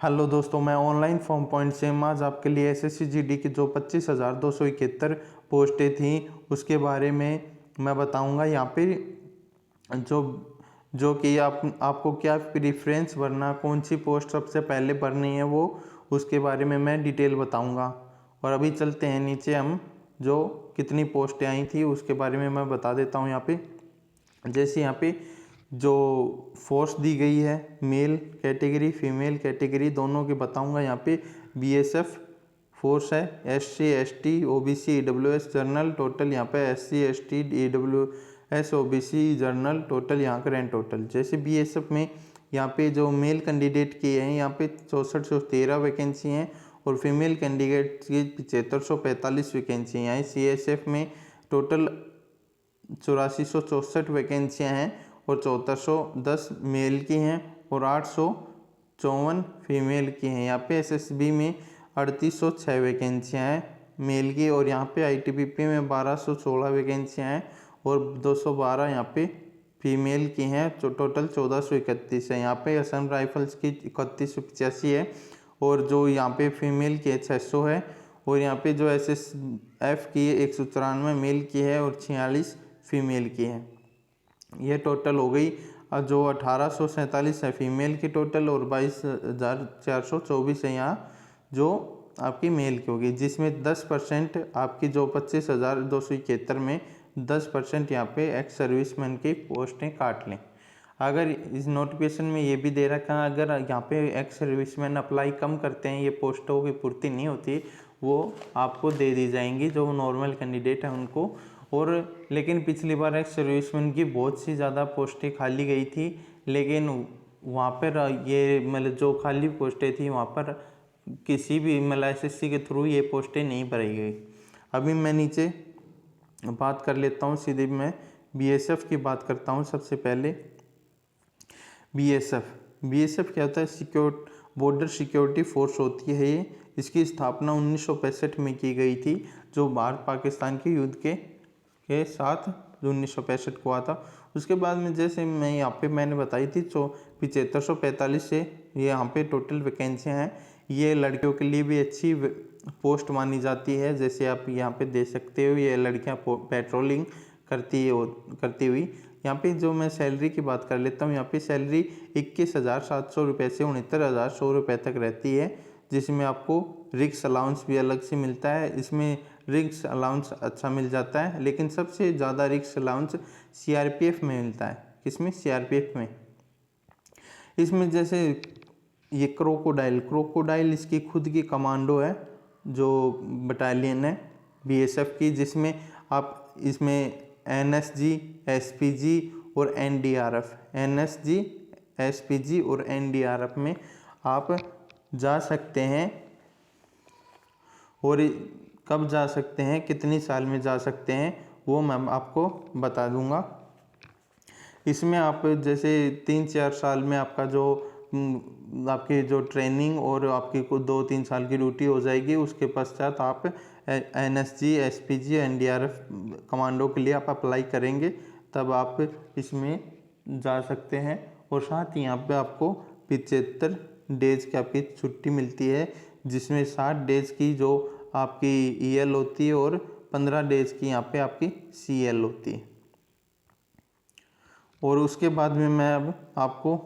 Hello दोस्तों, मैं online form point से आज आपके लिए एसएससी जीडी की जो 25,271 पोस्टें थी उसके बारे में मैं बताऊंगा। यहाँ पे जो जो कि आपको क्या प्रेफरेंस भरना, कौन सी पोस्ट सबसे पहले भरनी है, वो उसके बारे में मैं डिटेल बताऊंगा। और अभी चलते हैं नीचे, हम जो कितनी पोस्टें आई थी उसके बारे में मैं बता देता हूँ। यहाँ पे जैसे यहाँ पे जो फोर्स दी गई है, मेल कैटेगरी फीमेल कैटेगरी दोनों के बताऊंगा। यहाँ पे बीएसएफ फोर्स है, SC ST OBC EWS general total, यहाँ पे SC ST EWS OBC general total, यहाँ का रैंक टोटल। जैसे बीएसएफ में यहाँ पे जो मेल कैंडिडेट की है यहाँ पे 6413 वैकेंसी हैं और फीमेल कैंडिडेट की 7545 वैकेंसी हैं। सीएसएफ में टोटल 8464 वैकेंसियाँ हैं और 7410 मेल की हैं और 854 फीमेल की हैं। यहाँ पे एसएसबी में 3806 वैकेंसियाँ हैं मेल की और यहाँ पे आईटीबीपी में 1216 वैकेंसियाँ हैं और 212 यहाँ पे फीमेल की हैं। जो टोटल 1431 है। यहाँ पे असम राइफल्स की 3185 है और जो यहाँ पे फीमेल की 600 है और यहाँ पे जो एसएसएफ की 194 मेल की है और 46 फीमेल की है। ये टोटल हो गई। जो 1847 है फीमेल की टोटल और 22,424 है यहाँ जो आपकी मेल की होगी, जिसमें 10% आपकी जो 25,271 में 10% यहाँ पे एक्स सर्विसमैन की पोस्टें काट लें। अगर इस नोटिफिकेशन में ये भी दे रखा है, अगर यहाँ पे एक्स सर्विसमैन अप्लाई कम करते हैं, ये पोस्टों की पूर्ति नहीं होती, वो आपको दे दी जाएंगी जो नॉर्मल कैंडिडेट है उनको। और लेकिन पिछली बार एक्स सर्विसमैन की बहुत सी ज़्यादा पोस्टें खाली गई थी, लेकिन वहाँ पर ये मतलब जो खाली पोस्टें थी वहाँ पर किसी भी मतलब एसएससी के थ्रू ये पोस्टें नहीं भरी गई। अभी मैं नीचे बात कर लेता हूँ, सीधे मैं बीएसएफ की बात करता हूँ। सबसे पहले बीएसएफ क्या होता है? बॉर्डर सिक्योरिटी फोर्स होती है ये। इसकी स्थापना 1965 में की गई थी, जो भारत पाकिस्तान के युद्ध के साथ जो 1965 को हुआ था। उसके बाद में जैसे मैं यहाँ पे मैंने बताई थी 7545 से ये यहाँ पे टोटल वैकेंसियाँ हैं। ये लड़कियों के लिए भी अच्छी पोस्ट मानी जाती है। जैसे आप यहाँ पे देख सकते हो, ये लड़कियाँ पेट्रोलिंग करती हुई। यहाँ पे जो मैं सैलरी की बात कर लेता हूँ, यहाँ पे सैलरी 21,700 रुपये से 69,100 रुपये तक रहती है, जिसमें आपको रिक्स अलाउंस भी अलग से मिलता है। इसमें रिक्स अलाउंस अच्छा मिल जाता है, लेकिन सबसे ज़्यादा रिक्स अलाउंस सीआरपीएफ में मिलता है। किसमें? सीआरपीएफ में। इसमें जैसे ये क्रोकोडाइल इसकी खुद की कमांडो है, जो बटालियन है बीएसएफ की, जिसमें आप इसमें एनएसजी, एसपीजी और एसपीजी और एनडीआरएफ में आप जा सकते हैं। और कब जा सकते हैं, कितनी साल में जा सकते हैं, वो मैं आपको बता दूंगा। इसमें आप जैसे 3-4 साल में आपका जो आपकी जो ट्रेनिंग और आपकी को 2-3 साल की ड्यूटी हो जाएगी। उसके पश्चात आप एनएसजी, एसपीजी, एनडीआरएफ कमांडो के लिए आप अप्लाई करेंगे, तब आप इसमें जा सकते हैं। और साथ ही यहाँ पे आपको 75 डेज की आपकी छुट्टी मिलती है, जिसमें 60 डेज की जो आपकी ईएल होती है और 15 डेज की यहाँ पे आपकी सीएल होती है। और उसके बाद में मैं अब आपको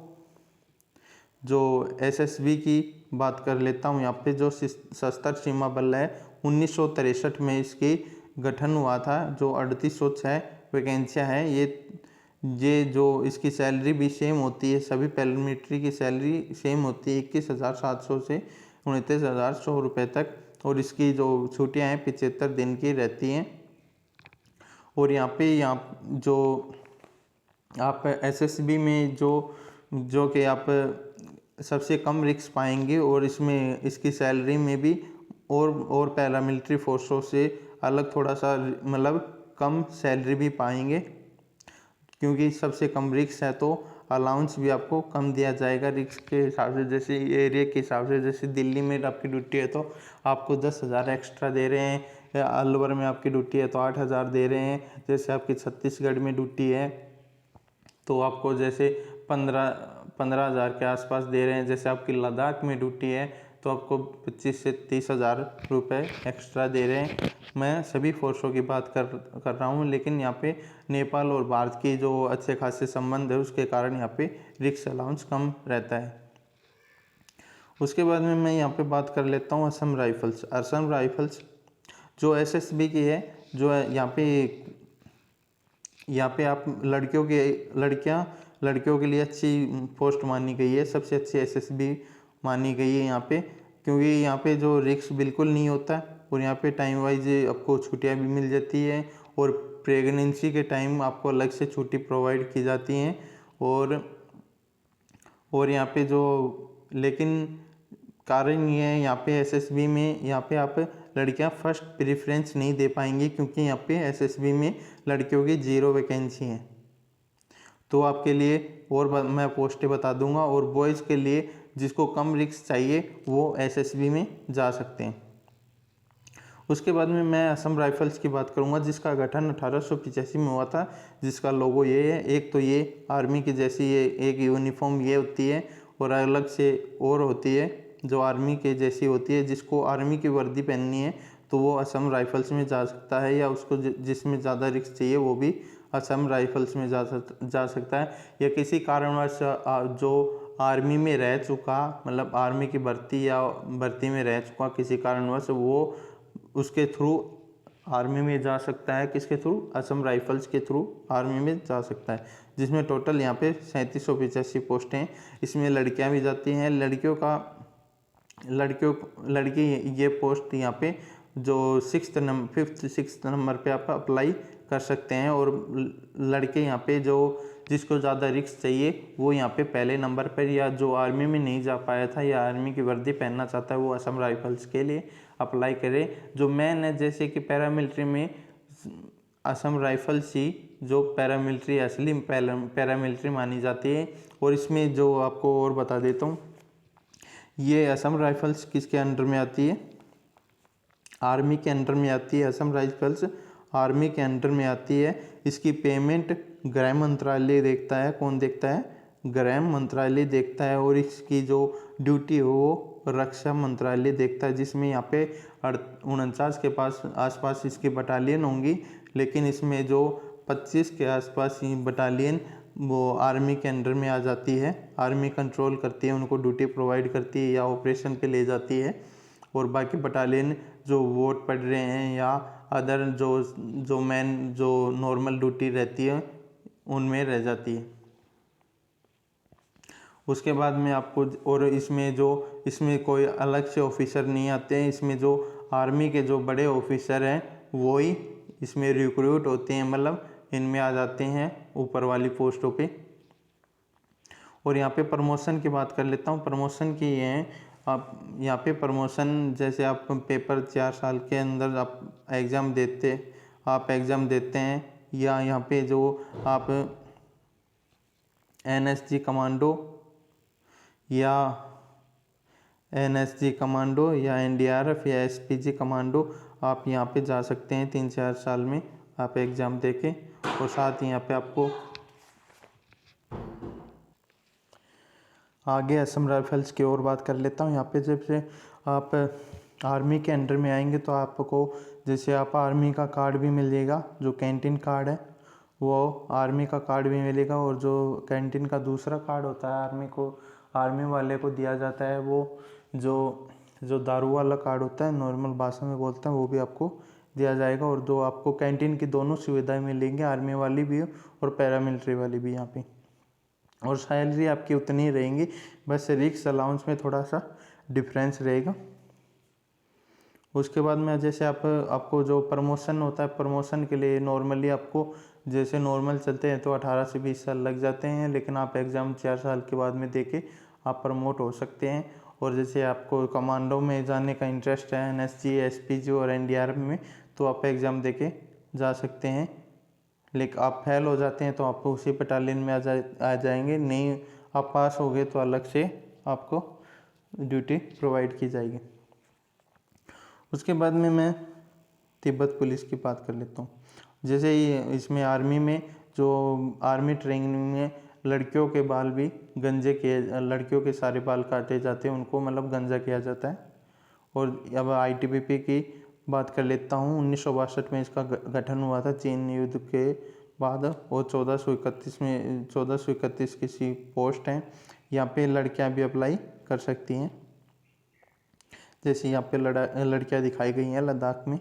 जो एसएसबी की बात कर लेता हूँ। यहाँ पे जो सशस्त्र सीमा बल है 1963 में इसकी गठन हुआ था, जो 3806 वैकेंसियाँ हैं। ये जो इसकी सैलरी भी सेम होती है, सभी पैरामिलिट्री की सैलरी सेम होती है 21,700 से 29,100 रुपये तक। और इसकी जो छुट्टियाँ हैं 75 दिन की रहती हैं। और यहाँ जो आप एसएसबी में जो कि आप सबसे कम रिस्क पाएंगे और इसमें इसकी सैलरी में भी और पैरामिलिट्री फोर्सों से अलग थोड़ा सा मतलब कम सैलरी भी पाएंगे, क्योंकि सबसे कम रिस्क है तो अलाउंस भी आपको कम दिया जाएगा रिस्क के हिसाब से। जैसे एरिया के हिसाब से, जैसे दिल्ली में आपकी ड्यूटी है तो आपको 10,000 एक्स्ट्रा दे रहे हैं, या अलवर में आपकी ड्यूटी है तो 8,000 दे रहे हैं। जैसे आपकी छत्तीसगढ़ में ड्यूटी है तो आपको जैसे 15,000 के आसपास दे रहे हैं। जैसे आपकी लद्दाख में ड्यूटी है तो आपको 25 से 30,000 रुपये एक्स्ट्रा दे रहे हैं। मैं सभी फोर्सों की बात कर रहा हूँ, लेकिन यहाँ पे नेपाल और भारत की जो अच्छे खासे संबंध है उसके कारण यहाँ पे रिक्स अलाउंस कम रहता है। उसके बाद में मैं यहाँ पे बात कर लेता हूँ असम राइफल्स। असम राइफल्स जो एसएसबी की है, जो है यहाँ पे आप लड़कियों के लिए अच्छी पोस्ट मानी गई है, सबसे अच्छी एसएसबी मानी गई है यहाँ पे, क्योंकि यहाँ पे जो रिस्क बिल्कुल नहीं होता और यहाँ पे टाइम वाइज आपको छुट्टियाँ भी मिल जाती है और प्रेगनेंसी के टाइम आपको अलग से छुट्टी प्रोवाइड की जाती हैं। और यहाँ पे जो लेकिन कारण ये है यहाँ पे एसएसबी में यहाँ पे आप लड़कियाँ फर्स्ट प्रेफरेंस नहीं दे पाएंगी, क्योंकि यहाँ पे एसएसबी में लड़कियों की 0 वैकेंसी है। तो आपके लिए और मैं पोस्टें बता दूंगा, और बॉयज़ के लिए जिसको कम रिस्क चाहिए वो एसएसबी में जा सकते हैं। उसके बाद में मैं असम राइफल्स की बात करूंगा, जिसका गठन 1885 में हुआ था, जिसका लोगो ये है। एक तो ये आर्मी की जैसी ये एक यूनिफॉर्म ये होती है, और अलग से और होती है जो आर्मी के जैसी होती है। जिसको आर्मी की वर्दी पहननी है तो वो असम राइफल्स में जा सकता है, या उसको जिसमें ज़्यादा रिस्क चाहिए वो भी असम राइफल्स में जा सकता है। या किसी कारणवश जो आर्मी में रह चुका, मतलब आर्मी की भर्ती में रह चुका किसी कारणवश, वो उसके थ्रू आर्मी में जा सकता है। किसके थ्रू? असम राइफल्स के थ्रू आर्मी में जा सकता है, जिसमें टोटल यहाँ पे 3785 पोस्टें हैं। इसमें लड़कियाँ भी जाती हैं। लड़की ये पोस्ट यहाँ पे जो 5th-6th नंबर पे आप अप्लाई कर सकते हैं, और लड़के यहाँ पे जो जिसको ज़्यादा रिस्क चाहिए वो यहाँ पे पहले नंबर पर, या जो आर्मी में नहीं जा पाया था या आर्मी की वर्दी पहनना चाहता है वो असम राइफल्स के लिए अप्लाई करे। जो मैन है, जैसे कि पैरामिलिट्री में असम राइफल्स ही जो असली पैरामिलिट्री मानी जाती है। और इसमें जो आपको और बता देता हूँ, ये असम राइफल्स किसके अंडर में आती है? आर्मी के अंडर में आती है। असम राइफल्स आर्मी के अंडर में आती है। इसकी पेमेंट गृह मंत्रालय देखता है। कौन देखता है? गृह मंत्रालय देखता है। और इसकी जो ड्यूटी हो वो रक्षा मंत्रालय देखता है, जिसमें यहाँ पे 49 के आसपास इसकी बटालियन होंगी, लेकिन इसमें जो 25 के आसपास ये बटालियन वो आर्मी के अंडर में आ जाती है। आर्मी कंट्रोल करती है, उनको ड्यूटी प्रोवाइड करती है या ऑपरेशन पे ले जाती है। और बाकी बटालियन जो वोट पढ़ रहे हैं या अदर जो नॉर्मल ड्यूटी रहती है उनमें रह जाती है। उसके बाद में आपको, और इसमें कोई अलग से ऑफिसर नहीं आते हैं। इसमें जो आर्मी के जो बड़े ऑफिसर हैं वो ही इसमें रिक्रूट होते हैं, मतलब इनमें आ जाते हैं ऊपर वाली पोस्टों पे। और यहाँ पे प्रमोशन की बात कर लेता हूँ। प्रमोशन की ये है, आप यहाँ पे प्रमोशन जैसे आप पेपर 4 साल के अंदर आप एग्ज़ाम देते हैं, या यहाँ पे जो आप एनएसजी कमांडो या एनडीआरएफ या एसपीजी कमांडो आप यहाँ पे जा सकते हैं 3-4 साल में आप एग्ज़ाम देके। और साथ ही यहाँ पे आपको आगे असम राइफल्स की और बात कर लेता हूँ। यहाँ पे जब से आप आर्मी के अंडर में आएंगे तो आपको जैसे आप आर्मी का कार्ड भी मिलेगा, जो कैंटीन कार्ड है वो आर्मी का कार्ड भी मिलेगा। और जो कैंटीन का दूसरा कार्ड होता है आर्मी वाले को दिया जाता है, वो जो दारू वाला कार्ड होता है, नॉर्मल भाषा में बोलते हैं, वो भी आपको दिया जाएगा। और जो आपको कैंटीन की दोनों सुविधाएं मिलेंगी, आर्मी वाली भी और पैरामिलिट्री वाली भी यहाँ पे। और सैलरी आपकी उतनी ही रहेंगी, बस रिस्क अलाउंस में थोड़ा सा डिफरेंस रहेगा। उसके बाद में जैसे आपको जो प्रमोशन होता है, प्रमोशन के लिए नॉर्मली आपको जैसे नॉर्मल चलते हैं तो 18 से 20 साल लग जाते हैं, लेकिन आप एग्ज़ाम 4 साल के बाद में देके आप प्रमोट हो सकते हैं। और जैसे आपको कमांडो में जाने का इंटरेस्ट है, एनएसजी, एसपीजी और एनडीआरएफ में, तो आप एग्ज़ाम देके जा सकते हैं। लेकिन आप फेल हो जाते हैं तो आपको उसी बटालियन में आ जाएंगे। नहीं आप पास हो गए तो अलग से आपको ड्यूटी प्रोवाइड की जाएगी। उसके बाद में मैं तिब्बत पुलिस की बात कर लेता हूँ। जैसे इसमें आर्मी में जो आर्मी ट्रेनिंग में लड़कियों के बाल भी गंजे किए, लड़कियों के सारे बाल काटे जाते हैं, उनको मतलब गंजा किया जाता है। और अब आईटीबीपी की बात कर लेता हूँ। 1962 में इसका गठन हुआ था चीन युद्ध के बाद, और 1431 की सी पोस्ट है। यहाँ पे लड़कियाँ भी अप्लाई कर सकती हैं, जैसे यहाँ पे लड़कियाँ दिखाई गई हैं लद्दाख में।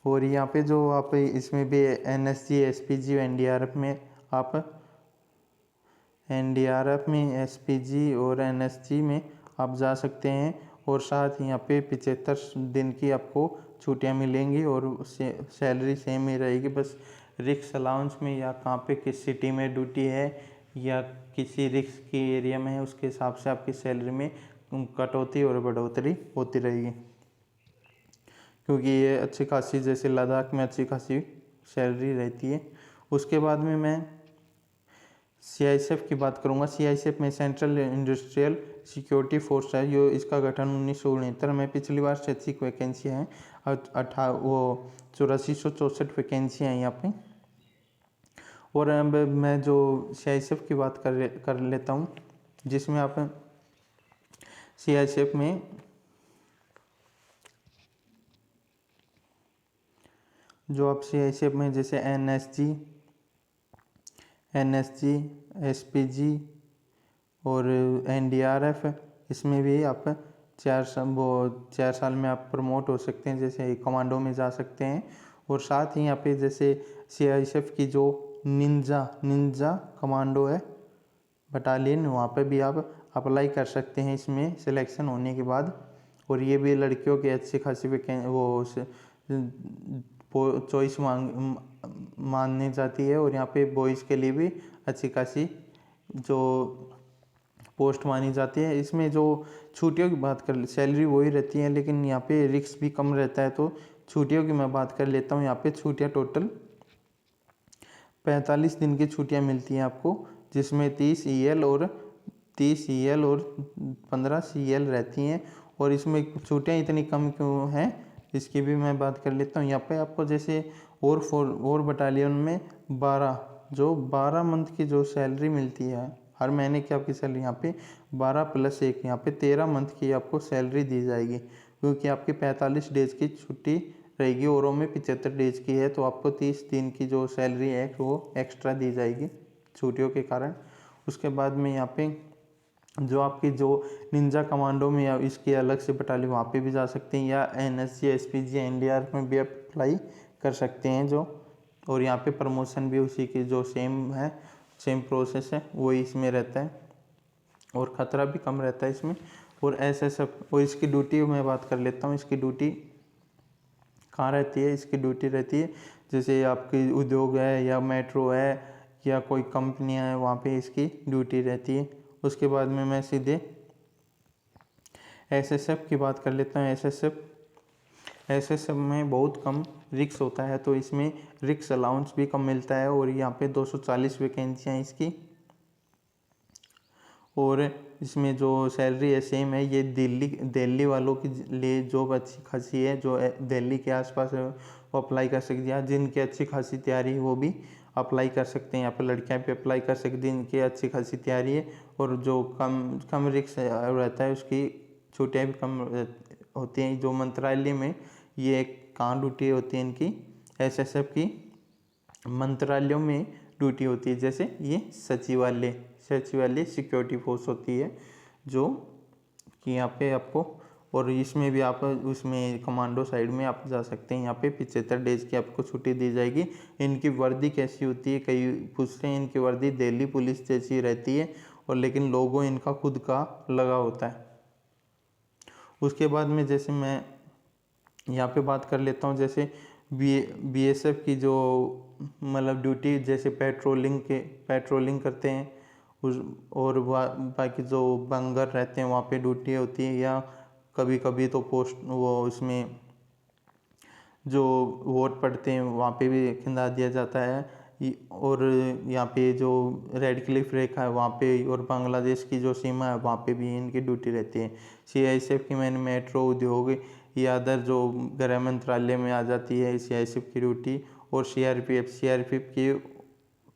और यहाँ पे जो आप इसमें भी एनएसजी, एसपीजी, एनडीआरएफ में एसपीजी और एनएसजी में आप जा सकते हैं। और साथ ही यहाँ पे 75 दिन की आपको छुट्टियाँ मिलेंगी और सैलरी सेम ही रहेगी। बस रिक्स अलाउंस में या कहाँ पे किस सिटी में ड्यूटी है या किसी रिक्स की एरिया में है, उसके हिसाब से आपकी सैलरी में कटौती और बढ़ोतरी होती रहेगी। क्योंकि ये अच्छी खासी, जैसे लद्दाख में अच्छी खासी सैलरी रहती है। उसके बाद में मैं सीआईएसएफ की बात करूँगा। सीआईएसएफ में सेंट्रल इंडस्ट्रियल सिक्योरिटी फोर्स है, जो इसका गठन 1969 में, पिछली बार से अच्छी वैकेंसी हैं, 8464 वैकेंसी हैं यहाँ पे। और अब मैं जो सीआईएसएफ की बात कर लेता हूँ, जिसमें आप सीआईएसएफ में जो आप सीआईएसएफ में जैसे एनएसजी, एसपीजी और एनडीआरएफ, इसमें भी आप 4 साल में आप प्रमोट हो सकते हैं, जैसे कमांडो में जा सकते हैं। और साथ ही यहाँ पे जैसे सीआईएसएफ की जो निंजा कमांडो है बटालियन, वहाँ पे भी आप अप्लाई कर सकते हैं इसमें सिलेक्शन होने के बाद। और ये भी लड़कियों के अच्छी खासी चॉइस मानी जाती है। और यहाँ पे बॉयज़ के लिए भी अच्छी खासी जो पोस्ट मानी जाती है। इसमें जो छुट्टियों की बात कर, सैलरी वही रहती है, लेकिन यहाँ पे रिस्क भी कम रहता है। तो छुट्टियों की मैं बात कर लेता हूँ। यहाँ पे छुट्टियाँ टोटल 45 दिन की छुट्टियाँ मिलती हैं आपको, जिसमें 30 ईएल और 15 सीएल रहती हैं। और इसमें छुट्टियाँ इतनी कम क्यों हैं, इसकी भी मैं बात कर लेता हूँ। यहाँ पे आपको जैसे और बटालियन में 12 मंथ की जो सैलरी मिलती है, हर महीने की आपकी सैलरी यहाँ पे 12 + 1, यहाँ पे 13 मंथ की आपको सैलरी दी जाएगी। क्योंकि आपकी 45 डेज की छुट्टी रहेगी और में 75 डेज की है, तो आपको 30 दिन की जो सैलरी है वो एक्स्ट्रा दी जाएगी छुट्टियों के कारण। उसके बाद में यहाँ पे जो आपकी जो निंजा कमांडो में या इसके अलग से बटालियन, वहाँ पे भी जा सकते हैं, या एनएसजी, एसपीजी, एनडीआरएफ में भी अप्लाई कर सकते हैं जो। और यहाँ पे प्रमोशन भी उसी की जो सेम प्रोसेस है वही इसमें रहता है, और ख़तरा भी कम रहता है इसमें। और एसएसएफ, और इसकी ड्यूटी मैं बात कर लेता हूँ। इसकी ड्यूटी कहाँ रहती है? इसकी ड्यूटी रहती है जैसे आपकी उद्योग है या मेट्रो है या कोई कंपनियां हैं, वहाँ पे इसकी ड्यूटी रहती है। उसके बाद में मैं सीधे एसएसएफ की बात कर लेता हूँ। एसएसएफ में बहुत कम रिक्स होता है, तो इसमें रिक्स अलाउंस भी कम मिलता है। और यहाँ पे 240 वैकेंसियाँ इसकी, और इसमें जो सैलरी है सेम है। ये दिल्ली वालों के लिए जॉब अच्छी खासी है, जो दिल्ली के आसपास है वो अप्लाई कर सकती है। जिनकी अच्छी खासी तैयारी है वो भी अप्लाई कर सकते हैं। यहाँ पे लड़कियाँ भी अप्लाई कर सकती हैं जिनकी अच्छी खासी तैयारी है, और जो कम रिक्स रहता है उसकी छुट्टियाँ भी कम होती हैं। जो मंत्रालय में ये कहाँ ड्यूटी होती है इनकी, एसएसएफ की मंत्रालयों में ड्यूटी होती है। जैसे ये सचिवालय सिक्योरिटी फोर्स होती है, जो कि यहाँ पे आपको, और इसमें भी आप उसमें कमांडो साइड में आप जा सकते हैं। यहाँ पे 75 डेज की आपको छुट्टी दी जाएगी। इनकी वर्दी कैसी होती है, कई पूछते हैं। इनकी वर्दी दिल्ली पुलिस जैसी रहती है, और लेकिन लोगो इनका खुद का लगा होता है। उसके बाद में जैसे मैं यहाँ पे बात कर लेता हूँ, जैसे बीएसएफ की जो मतलब ड्यूटी, जैसे पेट्रोलिंग करते हैं और बाकी जो बंगर रहते हैं वहाँ पे ड्यूटी होती है। या कभी कभी तो उसमें जो वोट पड़ते हैं वहाँ पे भी खिंदा दिया जाता है। और यहाँ पे जो रेड क्लिफ रेखा है वहाँ पे, और बांग्लादेश की जो सीमा है वहाँ पे भी इनकी ड्यूटी रहती है। सीआईएसएफ की मैंने मेट्रो उद्योग या अदर जो गृह मंत्रालय में आ जाती है सीआईएसएफ की ड्यूटी। और सीआरपीएफ की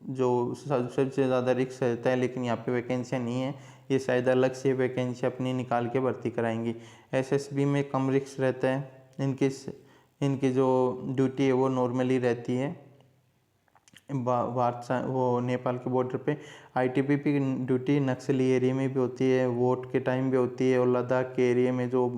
जो सबसे ज़्यादा रिस्क रहता है, लेकिन यहाँ पे वैकेंसियाँ नहीं है, ये शायद अलग से वैकेंसी अपनी निकाल के भर्ती कराएंगी। एसएसबी में कम रिस्क रहता है, इनकी जो ड्यूटी है वो नॉर्मली रहती है वो नेपाल के बॉर्डर पे। आईटीबीपी की ड्यूटी नक्सली एरिया में भी होती है, वोट के टाइम भी होती है, और लद्दाख के एरिया में जो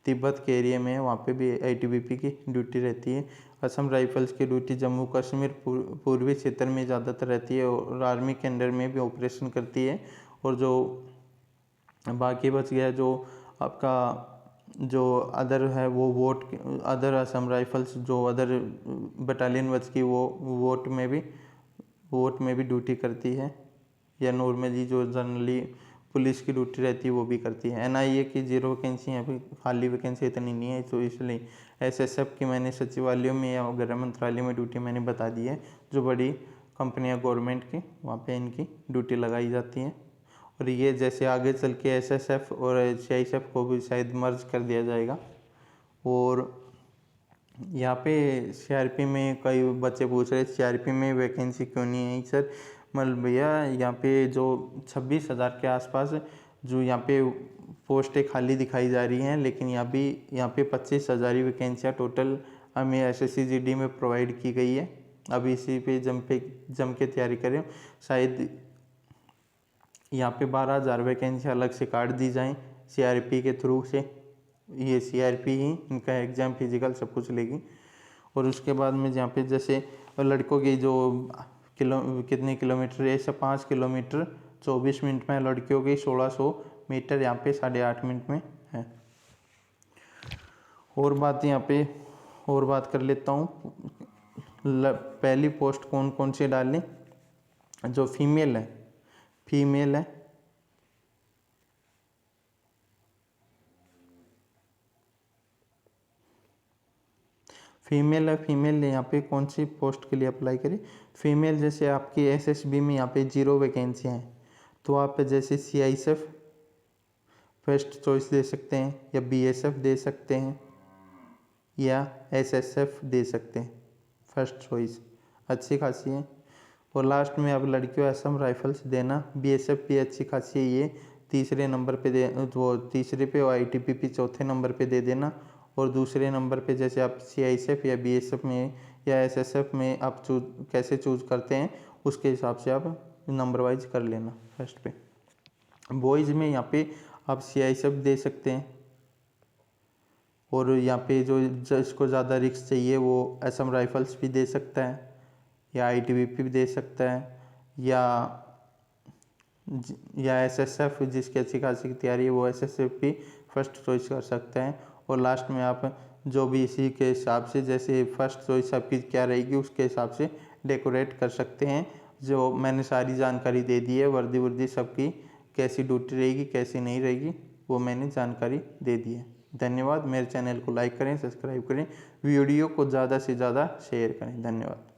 तिब्बत के एरिया में है वहाँ पे भी आईटीबीपी की ड्यूटी रहती है। असम राइफल्स की ड्यूटी जम्मू कश्मीर पूर्वी क्षेत्र में ज़्यादातर रहती है और आर्मी के अंडर में भी ऑपरेशन करती है। और जो बाकी बच गया जो आपका जो अदर है वो अदर असम राइफल्स जो अदर बटालियन बच की वो वोट में भी ड्यूटी करती है, या नॉर्मली जो जनरली पुलिस की ड्यूटी रहती है वो भी करती है। एनआईए की 0 वैकेंसी है, अभी खाली वैकेंसी इतनी नहीं है, तो इसलिए एसएसएफ की मैंने सचिवालयों में या गृह मंत्रालय में ड्यूटी मैंने बता दी है। जो बड़ी कंपनियां गवर्नमेंट की वहाँ पे इनकी ड्यूटी लगाई जाती है। और ये जैसे आगे चल के एसएसएफ और सीआईएसएफ को भी शायद मर्ज कर दिया जाएगा। और यहाँ पे सीआरपी में कई बच्चे पूछ रहे सीआरपी में वैकेंसी क्यों नहीं है सर। मतलब भैया यहाँ पे जो 26,000 के आसपास जो यहाँ पे पोस्टें खाली दिखाई जा रही हैं, लेकिन यहाँ पे 25,000 ही वैकेंसियाँ टोटल हमें एसएससी-जीडी में प्रोवाइड की गई है। अभी इसी पे जम के तैयारी करें। शायद यहाँ पे 12,000 वैकेंसी अलग से काट दी जाएँ सीआरपी के थ्रू से। ये सीआरपी ही इनका एग्ज़ाम फिजिकल सब कुछ लेगी। और उसके बाद में जहाँ पे जैसे लड़कों की जो कितने किलोमीटर है, ऐसा 5 किलोमीटर 24 मिनट में, लड़कियों की 1600 मीटर यहाँ पे 8.5 मिनट में है। और बात कर लेता हूँ, पहली पोस्ट कौन कौन सी डालनी। जो फीमेल है फीमेल ने यहाँ पे कौन सी पोस्ट के लिए अप्लाई करें। फीमेल जैसे आपकी एसएसबी में यहाँ पे 0 वैकेंसियाँ हैं, तो आप जैसे सीआईएसएफ फर्स्ट चॉइस दे सकते हैं, या बीएसएफ दे सकते हैं, या एसएसएफ दे सकते हैं। फर्स्ट चॉइस अच्छी खासी है। और लास्ट में अब लड़कियों असम राइफल्स देना, बीएसएफ भी अच्छी खासी है, ये तीसरे नंबर पे तीसरे पे, और आईटीबीपी चौथे नंबर पे दे देना। और दूसरे नंबर पे जैसे आप सीआईएसएफ या बीएसएफ में या एसएसएफ में आप कैसे चूज़ करते हैं, उसके हिसाब से आप नंबर वाइज कर लेना। फर्स्ट पे बॉयज़ में यहाँ पे आप सीआईएसएफ दे सकते हैं, और यहाँ पे जो जिसको ज़्यादा रिस्क चाहिए वो असम राइफल्स भी दे सकता है, या आईटीबीपी भी दे सकता है, या एसएसएफ जिसकी अच्छी खासी की तैयारी है वो एसएसएफ भी फर्स्ट चॉइस कर सकता है। और लास्ट में आप जो भी इसी के हिसाब से जैसे फर्स्ट चॉइस आपकी क्या रहेगी उसके हिसाब से डेकोरेट कर सकते हैं। जो मैंने सारी जानकारी दे दी है, वर्दी सबकी कैसी ड्यूटी रहेगी कैसी नहीं रहेगी वो मैंने जानकारी दे दी है। धन्यवाद। मेरे चैनल को लाइक करें, सब्सक्राइब करें, वीडियो को ज़्यादा से ज़्यादा शेयर करें। धन्यवाद।